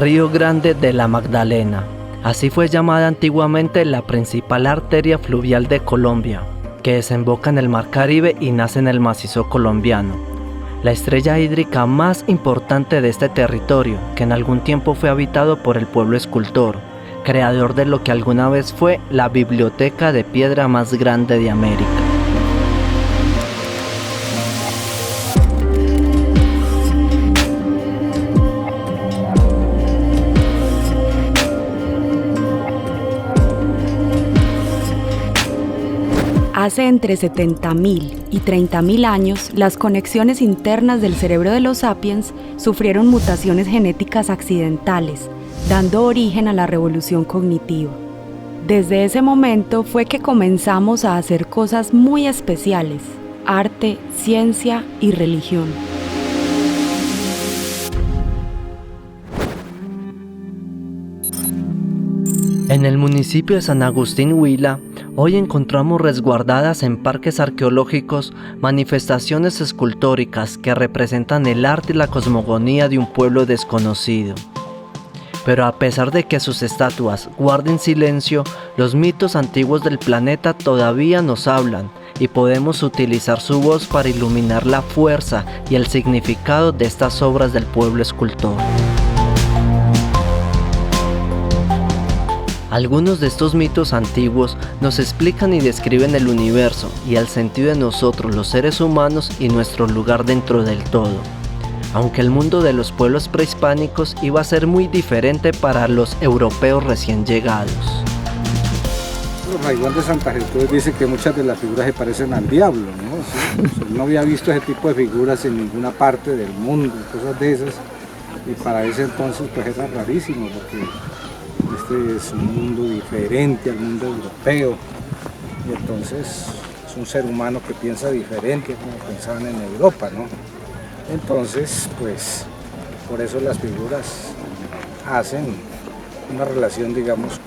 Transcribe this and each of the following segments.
Río Grande de la Magdalena. Así fue llamada antiguamente la principal arteria fluvial de Colombia, que desemboca en el Mar Caribe y nace en el macizo colombiano. La estrella hídrica más importante de este territorio, que en algún tiempo fue habitado por el pueblo escultor, creador de lo que alguna vez fue la biblioteca de piedra más grande de América. Hace entre 70.000 y 30.000 años, las conexiones internas del cerebro de los sapiens sufrieron mutaciones genéticas accidentales, dando origen a la revolución cognitiva. Desde ese momento fue que comenzamos a hacer cosas muy especiales: arte, ciencia y religión. En el municipio de San Agustín Huila, hoy encontramos resguardadas en parques arqueológicos manifestaciones escultóricas que representan el arte y la cosmogonía de un pueblo desconocido. Pero a pesar de que sus estatuas guarden silencio, los mitos antiguos del planeta todavía nos hablan y podemos utilizar su voz para iluminar la fuerza y el significado de estas obras del pueblo escultor. Algunos de estos mitos antiguos nos explican y describen el universo y el sentido de nosotros los seres humanos y nuestro lugar dentro del todo. Aunque el mundo de los pueblos prehispánicos iba a ser muy diferente para los europeos recién llegados. Raigón de Santa Gertrudis dice que muchas de las figuras se parecen al diablo, ¿no? Sí, no había visto ese tipo de figuras en ninguna parte del mundo, cosas de esas, y para ese entonces pues era rarísimo, porque este es un mundo diferente al mundo europeo, y entonces es un ser humano que piensa diferente como pensaban en Europa, ¿no? Entonces, pues, por eso las figuras hacen una relación, digamos,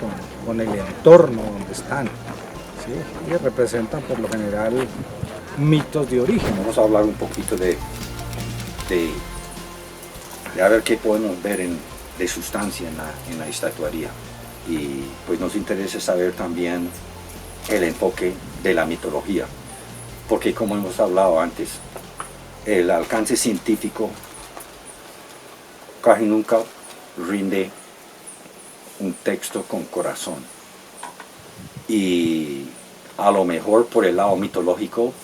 con el entorno donde están, ¿sí? Y representan por lo general mitos de origen. Vamos a hablar un poquito de a ver qué podemos ver de sustancia en la estatuaría. Y pues nos interesa saber también el enfoque de la mitología, porque como hemos hablado antes, el alcance científico casi nunca rinde un texto con corazón, y a lo mejor por el lado mitológico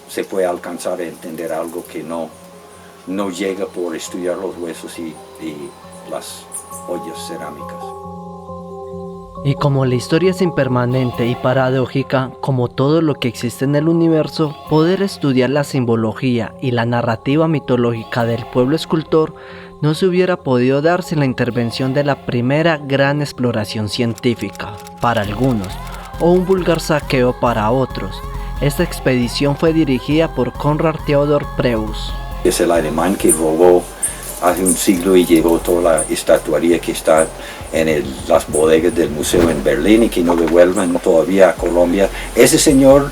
se puede alcanzar a entender algo que no llega por estudiar los huesos y las ollas cerámicas. Y como la historia es impermanente y paradójica, como todo lo que existe en el universo, poder estudiar la simbología y la narrativa mitológica del pueblo escultor no se hubiera podido dar sin la intervención de la primera gran exploración científica, para algunos, o un vulgar saqueo para otros. Esta expedición fue dirigida por Konrad Theodor Preus. Es el alemán que robó hace un siglo y llevó toda la estatuaría que está en las bodegas del museo en Berlín y que no devuelven todavía a Colombia. Ese señor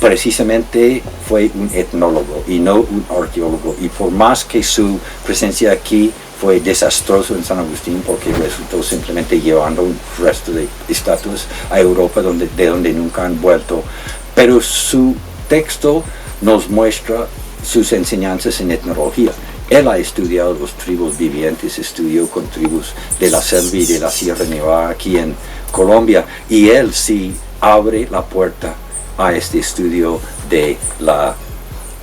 precisamente fue un etnólogo y no un arqueólogo, y por más que su presencia aquí fue desastroso en San Agustín, porque resultó simplemente llevando un resto de estatuas a Europa de donde nunca han vuelto, pero su texto nos muestra sus enseñanzas en etnología. Él ha estudiado los tribus vivientes, estudió con tribus de la selva y de la Sierra Nevada aquí en Colombia, y él sí abre la puerta a este estudio de la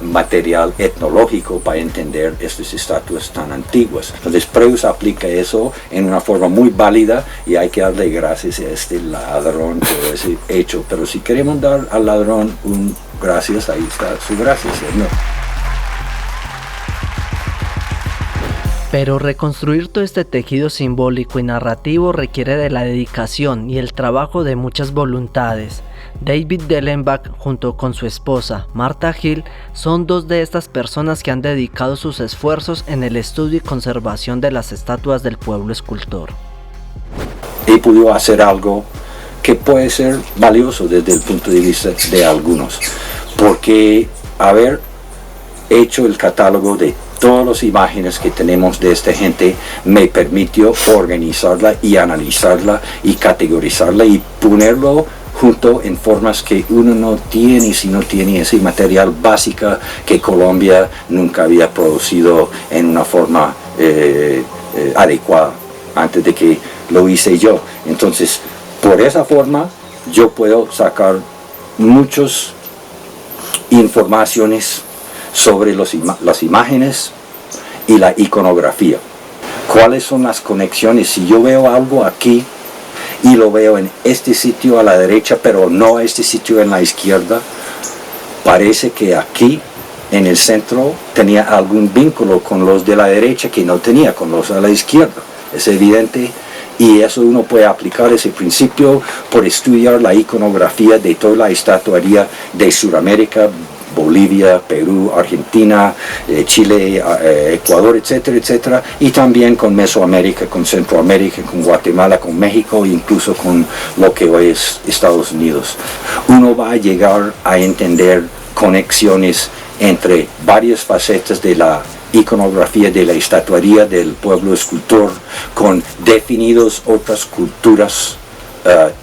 material etnológico para entender estas estatuas tan antiguas. Entonces Preus aplica eso en una forma muy válida, y hay que darle gracias a este ladrón por ese hecho. Pero si queremos dar al ladrón un gracias, ahí está su gracias, ¿no? Pero reconstruir todo este tejido simbólico y narrativo requiere de la dedicación y el trabajo de muchas voluntades. David Dellenbach, junto con su esposa, Marta Gil, son dos de estas personas que han dedicado sus esfuerzos en el estudio y conservación de las estatuas del pueblo escultor. He podido hacer algo que puede ser valioso desde el punto de vista de algunos, porque haber hecho el catálogo de todas las imágenes que tenemos de esta gente me permitió organizarla y analizarla y categorizarla y ponerlo junto en formas que uno no tiene si no tiene ese material básico que Colombia nunca había producido en una forma adecuada antes de que lo hice yo. Entonces, por esa forma yo puedo sacar muchas informaciones sobre las imágenes y la iconografía. ¿Cuáles son las conexiones? Si yo veo algo aquí y lo veo en este sitio a la derecha, pero no a este sitio en la izquierda, parece que aquí en el centro tenía algún vínculo con los de la derecha que no tenía con los de la izquierda. Es evidente, y eso uno puede aplicar ese principio por estudiar la iconografía de toda la estatuaría de Sudamérica, Bolivia, Perú, Argentina, Chile, Ecuador, etcétera, etcétera, y también con Mesoamérica, con Centroamérica, con Guatemala, con México, incluso con lo que hoy es Estados Unidos. Uno va a llegar a entender conexiones entre varias facetas de la iconografía de la estatuaría del pueblo escultor con definidos otras culturas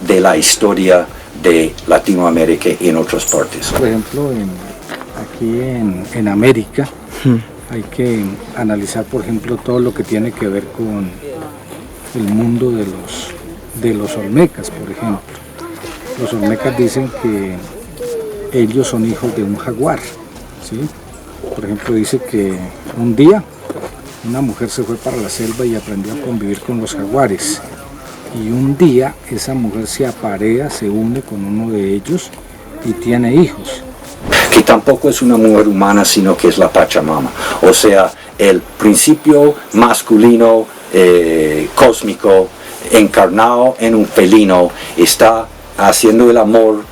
de la historia de Latinoamérica y en otras partes. Por ejemplo, aquí en América hay que analizar, por ejemplo, todo lo que tiene que ver con el mundo de los olmecas, por ejemplo. Los olmecas dicen que ellos son hijos de un jaguar, ¿sí? Por ejemplo, dice que un día una mujer se fue para la selva y aprendió a convivir con los jaguares. Y un día esa mujer se aparea, se une con uno de ellos y tiene hijos. Que tampoco es una mujer humana, sino que es la Pachamama. O sea, el principio masculino cósmico encarnado en un felino está haciendo el amor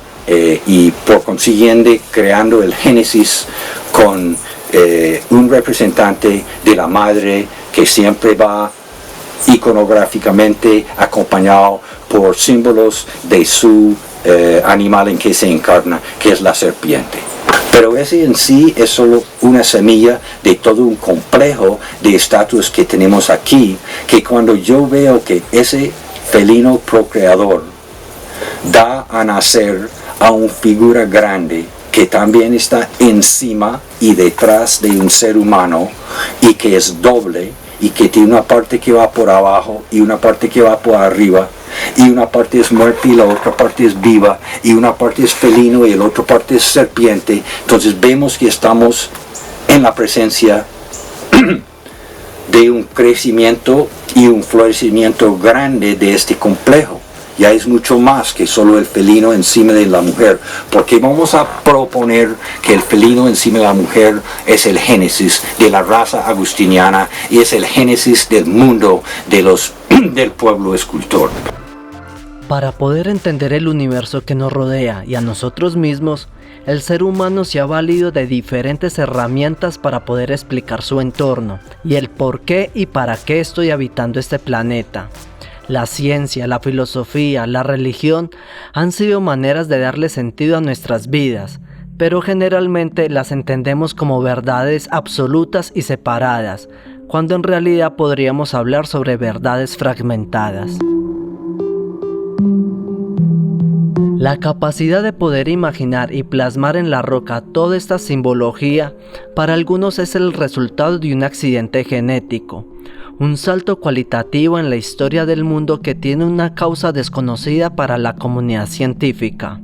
y por consiguiente creando el génesis con un representante de la madre que siempre va iconográficamente acompañado por símbolos de su animal en que se encarna, que es la serpiente. Pero ese en sí es solo una semilla de todo un complejo de estatuas que tenemos aquí, que cuando yo veo que ese felino procreador da a nacer a una figura grande que también está encima y detrás de un ser humano y que es doble y que tiene una parte que va por abajo y una parte que va por arriba y una parte es muerta y la otra parte es viva y una parte es felino y la otra parte es serpiente. Entonces vemos que estamos en la presencia de un crecimiento y un florecimiento grande de este complejo. Ya es mucho más que solo el felino encima de la mujer, porque vamos a proponer que el felino encima de la mujer es el génesis de la raza agustiniana y es el génesis del mundo del pueblo escultor. Para poder entender el universo que nos rodea y a nosotros mismos, el ser humano se ha valido de diferentes herramientas para poder explicar su entorno y el por qué y para qué estoy habitando este planeta. La ciencia, la filosofía, la religión han sido maneras de darle sentido a nuestras vidas, pero generalmente las entendemos como verdades absolutas y separadas, cuando en realidad podríamos hablar sobre verdades fragmentadas. La capacidad de poder imaginar y plasmar en la roca toda esta simbología, para algunos es el resultado de un accidente genético, un salto cualitativo en la historia del mundo que tiene una causa desconocida para la comunidad científica.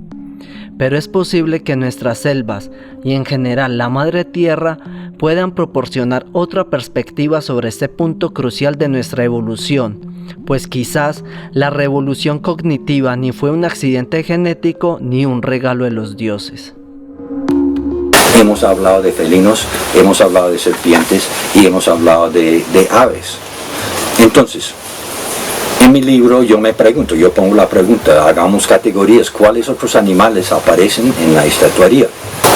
Pero es posible que nuestras selvas y en general la Madre Tierra puedan proporcionar otra perspectiva sobre este punto crucial de nuestra evolución, pues quizás la revolución cognitiva ni fue un accidente genético ni un regalo de los dioses. Hemos hablado de felinos, hemos hablado de serpientes y hemos hablado de aves. Entonces, en mi libro yo pongo la pregunta, hagamos categorías, ¿cuáles otros animales aparecen en la estatuaría?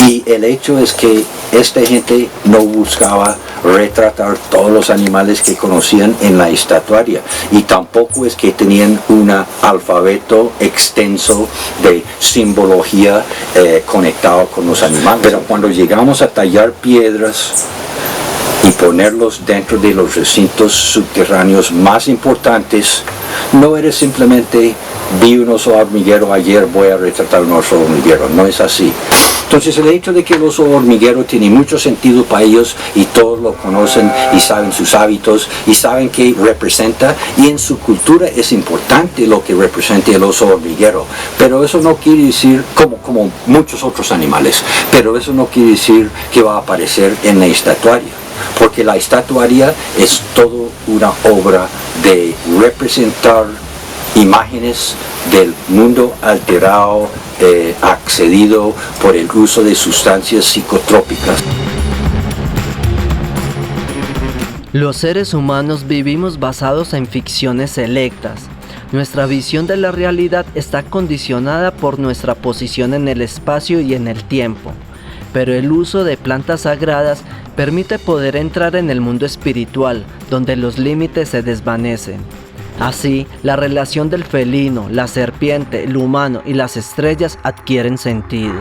Y el hecho es que esta gente no buscaba retratar todos los animales que conocían en la estatuaria y tampoco es que tenían un alfabeto extenso de simbología conectado con los animales. Pero cuando llegamos a tallar piedras y ponerlos dentro de los recintos subterráneos más importantes, no eres simplemente vi un oso hormiguero ayer, voy a retratar un oso hormiguero, no es así. Entonces el hecho de que el oso hormiguero tiene mucho sentido para ellos y todos lo conocen y saben sus hábitos y saben qué representa, y en su cultura es importante lo que representa el oso hormiguero, pero eso no quiere decir, como muchos otros animales, pero eso no quiere decir que va a aparecer en la estatuaria, porque la estatuaria es todo una obra de representar imágenes del mundo alterado, accedido por el uso de sustancias psicotrópicas. Los seres humanos vivimos basados en ficciones selectas. Nuestra visión de la realidad está condicionada por nuestra posición en el espacio y en el tiempo, pero el uso de plantas sagradas permite poder entrar en el mundo espiritual, donde los límites se desvanecen. Así, la relación del felino, la serpiente, el humano y las estrellas adquieren sentido.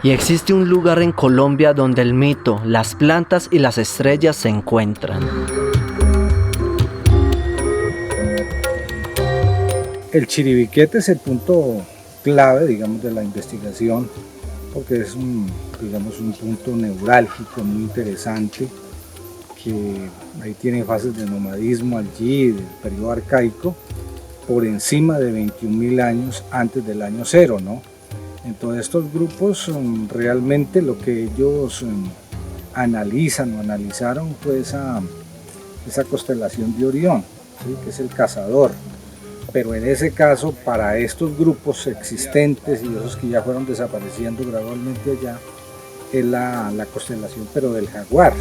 Y existe un lugar en Colombia donde el mito, las plantas y las estrellas se encuentran. El Chiribiquete es el punto clave, digamos, de la investigación, porque es un punto neurálgico muy interesante, que ahí tiene fases de nomadismo allí, del periodo arcaico, por encima de 21.000 años antes del año cero, ¿no? Entonces estos grupos realmente lo que ellos analizan o analizaron fue esa constelación de Orión, ¿sí? Que es el cazador. Pero en ese caso, para estos grupos existentes y esos que ya fueron desapareciendo gradualmente allá, es la constelación pero del jaguar.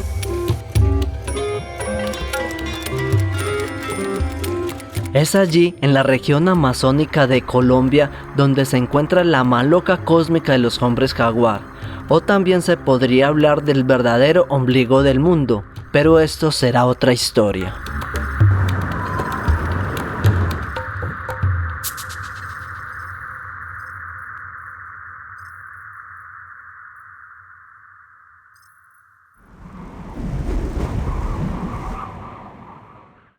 Es allí, en la región amazónica de Colombia, donde se encuentra la maloca cósmica de los hombres jaguar. O también se podría hablar del verdadero ombligo del mundo, pero esto será otra historia.